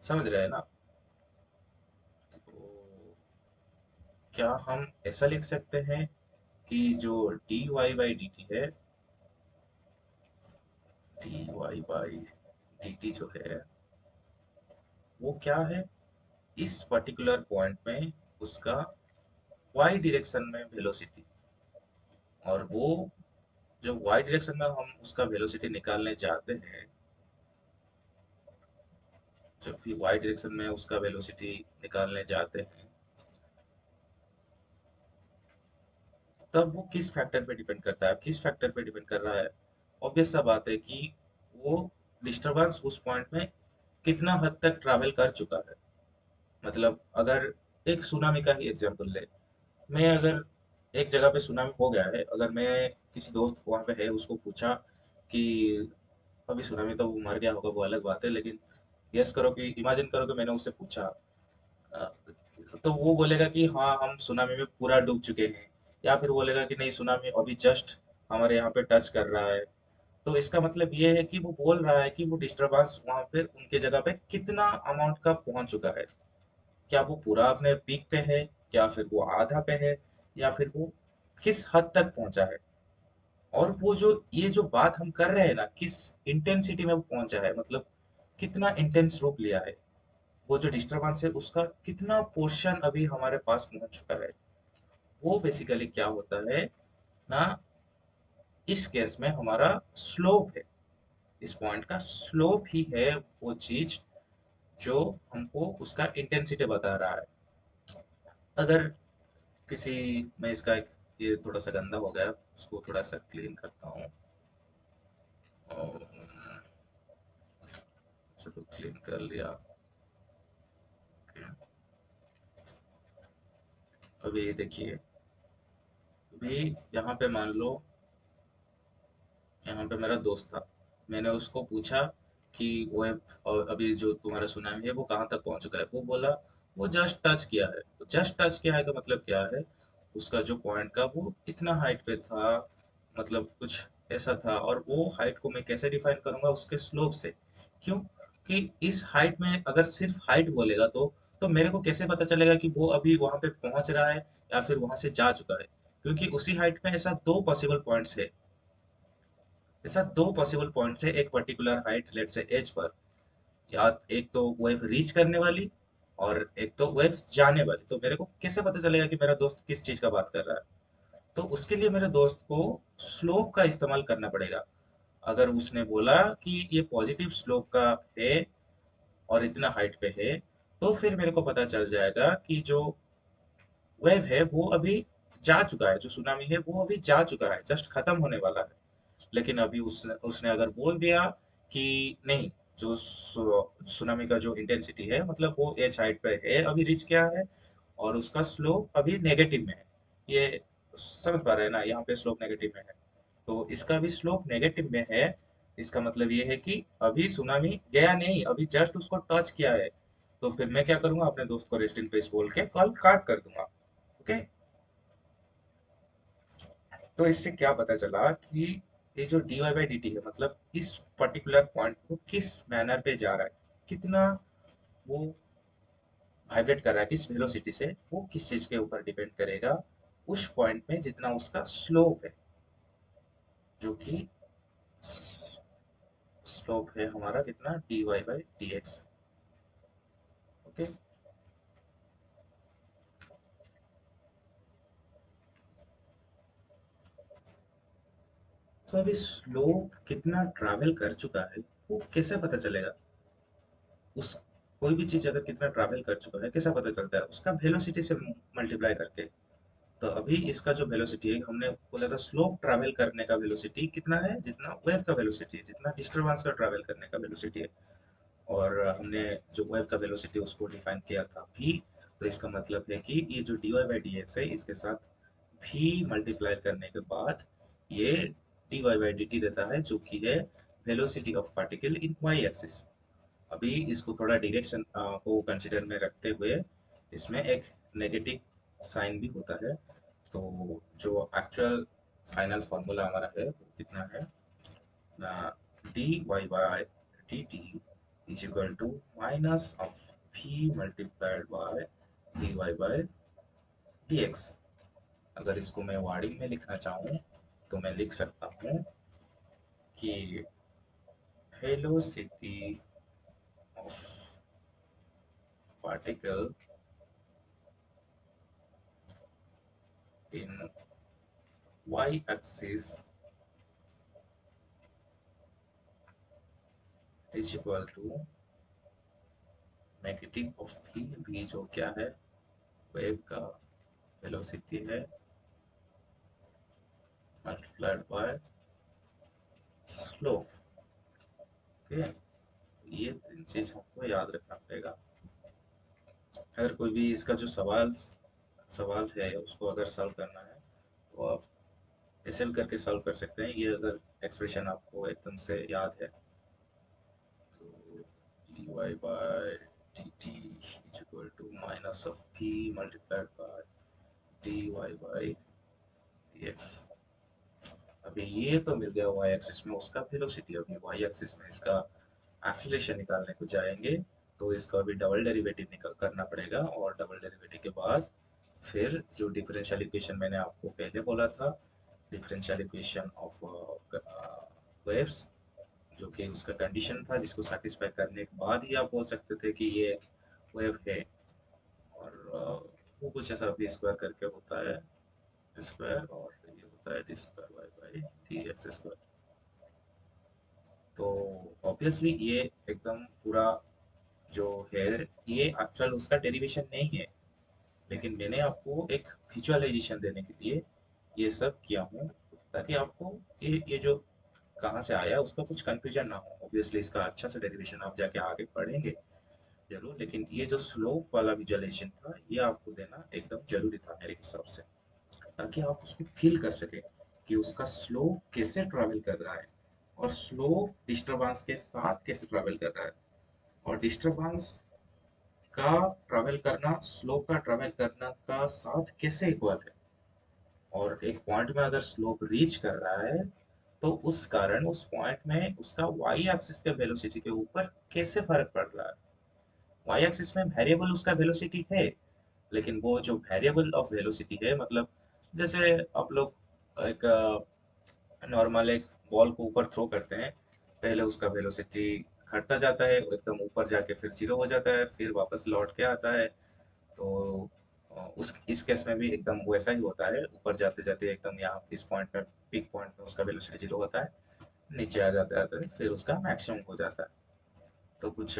समझ रहे हैं ना। तो क्या हम ऐसा लिख सकते हैं कि जो dy बाई डी टी है, dy बाई डी टी जो है वो क्या है, इस पर्टिकुलर पॉइंट में उसका y डायरेक्शन में वेलोसिटी, और वो जो y डायरेक्शन में हम उसका वेलोसिटी निकालने जाते हैं, जब भी y डायरेक्शन में उसका वेलोसिटी निकालने जाते हैं तब वो किस फैक्टर पे डिपेंड करता है, किस फैक्टर पे डिपेंड कर रहा है। ऑब्वियस सा बात है कि वो डिस्टरबेंस उस पॉइंट में कितना हद तक ट्रैवल कर चुका है। मतलब अगर एक सुनामी का ही एग्जांपल ले, मैं अगर एक जगह पे सुनामी हो गया है, अगर मैं किसी दोस्त वहां पे है उसको पूछा कि अभी सुनामी तो वो मर गया होगा वो अलग बात है, लेकिन गेस करो कि इमेजिन करो कि मैंने उससे पूछा, अ, तो वो बोलेगा कि हाँ हम सुनामी में पूरा डूब चुके हैं, या फिर बोलेगा कि नहीं सुनामी अभी जस्ट हमारे यहाँ पे टच कर रहा है। तो इसका मतलब ये है कि वो बोल रहा है कि वो डिस्टरबेंस वहां पे उनके जगह पे कितना अमाउंट का पहुंच चुका है। क्या वो पूरा अपने पीक पे है, या फिर वो आधा पे है, या फिर वो किस हद तक पहुंचा है। और वो जो ये जो बात हम कर रहे हैं ना, किस इंटेंसिटी में वो पहुंचा है, मतलब कितना इंटेंस रूप लिया है, वो जो डिस्टरबेंस है उसका कितना पोर्शन अभी हमारे पास पहुंच चुका है। वो बेसिकली क्या होता है ना, इस केस में हमारा स्लोप है, इस पॉइंट का स्लोप ही है वो चीज जो हमको उसका इंटेंसिटी बता रहा है। अगर किसी, मैं इसका एक, ये थोड़ा सा गंदा हो गया, उसको थोड़ा सा क्लीन करता हूँ। और चलो क्लीन कर लिया। अभी देखिए, अभी यहाँ पे मान लो, यहाँ पे मेरा दोस्त था, मैंने उसको पूछा कि अभी जो तुम्हारा सुनामी है वो कहाँ तक पहुंच चुका है, वो बोला वो जस्ट टच किया है। तो जस्ट टच किया है का मतलब क्या है, उसका जो पॉइंट का वो इतना हाइट पे था, मतलब कुछ ऐसा था। और वो हाइट को मैं कैसे डिफाइन करूंगा, उसके स्लोप से। क्यों कि इस हाइट में अगर सिर्फ हाइट बोलेगा तो मेरे को कैसे पता चलेगा कि वो अभी वहां पे पहुंच रहा है या फिर वहां से जा चुका है। क्योंकि उसी हाइट में ऐसा दो पॉसिबल पॉइंट्स है, ऐसा दो पॉसिबल पॉइंट्स है एक पर्टिकुलर हाइट लेट से एज पर। या एक तो वेव रीच करने वाली, और एक तो वेव जाने वाली। तो मेरे को कैसे पता चलेगा कि मेरा दोस्त किस चीज का बात कर रहा है। तो उसके लिए मेरे दोस्त को स्लोप का इस्तेमाल करना पड़ेगा। अगर उसने बोला कि ये पॉजिटिव स्लोप का है और इतना हाइट पे है, तो फिर मेरे को पता चल जाएगा कि जो वेव है वो अभी जा चुका है, जो सुनामी है वो अभी जा चुका है, जस्ट खत्म होने वाला है। लेकिन अभी उसने उसने अगर बोल दिया कि नहीं, जो सुनामी का जो इंटेंसिटी है, मतलब वो एच हाइट पे है, अभी रीच किया है, और उसका स्लोप अभी नेगेटिव में है। ये समझ पा रहे हैं ना, यहाँ पे स्लोप नेगेटिव में है। तो इसका भी स्लोप नेगेटिव में है। इसका मतलब ये है कि अभी सुनामी गया नहीं, अभी जस्ट उसको टच किया है। तो फिर मैं क्या करूंगा, अपने दोस्त को रेस्ट इन पीस बोल के कॉल काट कर दूंगा। ओके, तो इससे क्या पता चला कि ये जो dy बाई डी टी है, मतलब इस पर्टिकुलर पॉइंट को किस मैनर पे जा रहा है, कितना वो वाइब्रेट कर रहा है, किस वेलोसिटी से, वो किस चीज के ऊपर डिपेंड करेगा, उस पॉइंट में जितना उसका स्लोप है, जो कि स्लोप है हमारा कितना, dy by d x. Okay, तो अभी स्लोप कितना ट्रैवल कर चुका है वो कैसे पता चलेगा? उस कोई भी चीज अगर कितना ट्रैवल कर चुका है कैसा पता चलता है? उसका वेलोसिटी से मल्टीप्लाई करके। तो अभी इसका जो वेलोसिटी है, हमने बोला था स्लोप ट्रैवल करने का वेलोसिटी कितना है, जितना वेव का वेलोसिटी है, जितना डिस्टरबेंस का ट्रैवल करने का वेलोसिटी है। और हमने जो वेव का वेलोसिटी उसको डिफाइन किया था भी। तो इसका मतलब है कि ये जो dy बाई डी एक्स है इसके साथ भी मल्टीप्लाई करने के बाद ये dy बाई डी टी देता है, जो कि है velocity of particle in y axis. अभी इसको थोड़ा डायरेक्शन को कंसिडर में रखते हुए इसमें एक नेगेटिव साइन भी होता है। तो जो एक्चुअल फाइनल फॉर्मूला हमारा है वो कितना है, dy by dt is equal to minus of v multiplied by dy by dx। अगर इसको मैं वर्डिंग में लिखना चाहूँ तो मैं लिख सकता हूँ कि velocity of particle in y axis is equal to negative of v जो क्या है, वेव का वेलोसिटी है, मल्टीप्लाइड बाय स्लोप। ओके, ये तीन चीज हमको याद रखना पड़ेगा। अगर कोई भी इसका जो सवाल है उसको अगर सॉल्व करना है तो आप ऐसे भी करके सॉल्व कर सकते हैं। ये अगर एक्सप्रेशन आपको एकदम से याद है तो dy by dt is equal to minus of p multiplied by dy by dx। अभी ये तो मिल गया y एक्सिस में उसका वेलोसिटी। अभी y एक्सिस में इसका एक्सीलरेशन निकालने को जाएंगे तो इसका भी डबल डेरिवेटिव निकाल करना पड़ेगा। और डबल डेरिवेटिव के बाद फिर जो डिफरेंशियल इक्वेशन मैंने आपको पहले बोला था, डिफरेंशियल इक्वेशन ऑफ वेव्स, जो कि उसका कंडीशन था जिसको सेटिस्फाई करने के बाद ही आप बोल सकते थे कि ये एक वेव है। और वो कुछ ऐसा भी स्क्वायर करके होता है स्क्वायर, और ये होता है d square y by d x square. तो ऑब्वियसली ये एकदम पूरा जो है ये एक्चुअल उसका डेरिवेशन नहीं है, लेकिन मैंने आपको एक विजुअलाइजेशन देने के लिए ये सब किया हूँ, ताकि आपको ये जो कहाँ से आया उसका कुछ कंफ्यूजन ना हो। ऑब्वियसली इसका अच्छा से डेरिवेशन आप जाके आगे पढ़ेंगे जरूर, लेकिन ये जो स्लोप वाला विजुअलाइजेशन था ये आपको देना एकदम जरूरी था मेरे हिसाब से, ताकि आप उसको फील कर सके कि उसका स्लोप कैसे ट्रैवल कर रहा है और स्लोप डिस्टरबेंस के साथ कैसे ट्रैवल कर रहा है, और डिस्टरबेंस का ट्रैवल करना स्लोप का ट्रैवल करना का साथ कैसे इक्वल है। और एक पॉइंट में अगर स्लोप रीच कर रहा है तो उस कारण उस पॉइंट में उसका वाई एक्सिस के वेलोसिटी के ऊपर कैसे फर्क पड़ रहा है। वाई एक्सिस में वेरिएबल उसका वेलोसिटी है, लेकिन वो जो वेरिएबल ऑफ वेलोसिटी है, मतलब जैसे आप लोग एक नॉर्मल एक बॉल को ऊपर थ्रो करते हैं, पहले उसका वेलोसिटी घटता जाता है एकदम ऊपर जाके फिर जीरो हो जाता है फिर वापस लौट के आता है। तो उस इस केस में भी एकदम वैसा ही होता है, ऊपर जाते जाते एकदम यहाँ इस पॉइंट में पीक पॉइंट में उसका वेलोसिटी जीरो होता है, नीचे आ जाता है फिर उसका मैक्सिमम हो जाता है। तो कुछ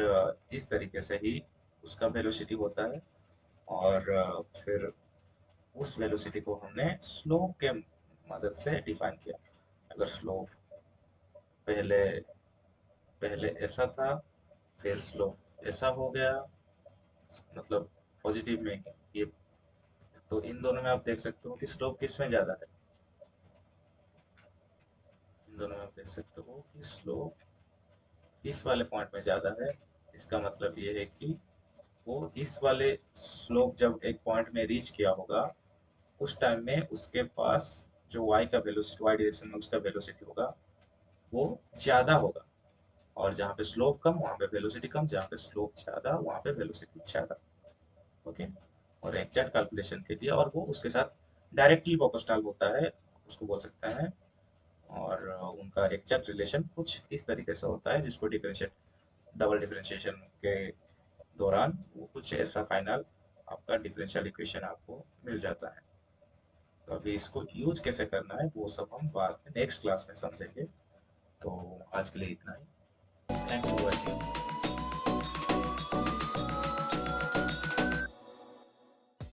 इस तरीके से ही उसका वेलोसिटी होता है। और फिर उस वेलोसिटी को हमने स्लोप के मदद से डिफाइन किया। अगर स्लोप पहले पहले ऐसा था फिर स्लोप ऐसा हो गया, मतलब पॉजिटिव में ये, तो इन दोनों में आप देख सकते हो कि स्लोप किस में ज्यादा है। इन दोनों में आप देख सकते हो कि स्लोप इस वाले पॉइंट में ज्यादा है। इसका मतलब ये है कि वो इस वाले स्लोप जब एक पॉइंट में रीच किया होगा उस टाइम में उसके पास जो y का वेलोसिटी, y डायरेक्शन में उसका वेलोसिटी होगा वो ज्यादा होगा। और जहाँ पे स्लोप कम वहाँ पे वेलोसिटी कम, जहाँ पे स्लोप ज्यादा वहाँ पे वेलोसिटी ज्यादा। ओके, और एग्जैक्ट कैलकुलेशन के लिए और वो उसके साथ डायरेक्टली प्रोपोर्शनल होता है उसको बोल सकते हैं। और उनका एग्जैक्ट रिलेशन कुछ इस तरीके से होता है जिसको डिफरेंशिएट डबल डिफरेंशिएशन के दौरान वो कुछ ऐसा फाइनल आपका डिफरेंशियल इक्वेशन आपको मिल जाता है। तो अभी इसको यूज कैसे करना है वो सब हम बाद में नेक्स्ट क्लास में समझेंगे। तो आज के लिए इतना ही। Thanks for watching.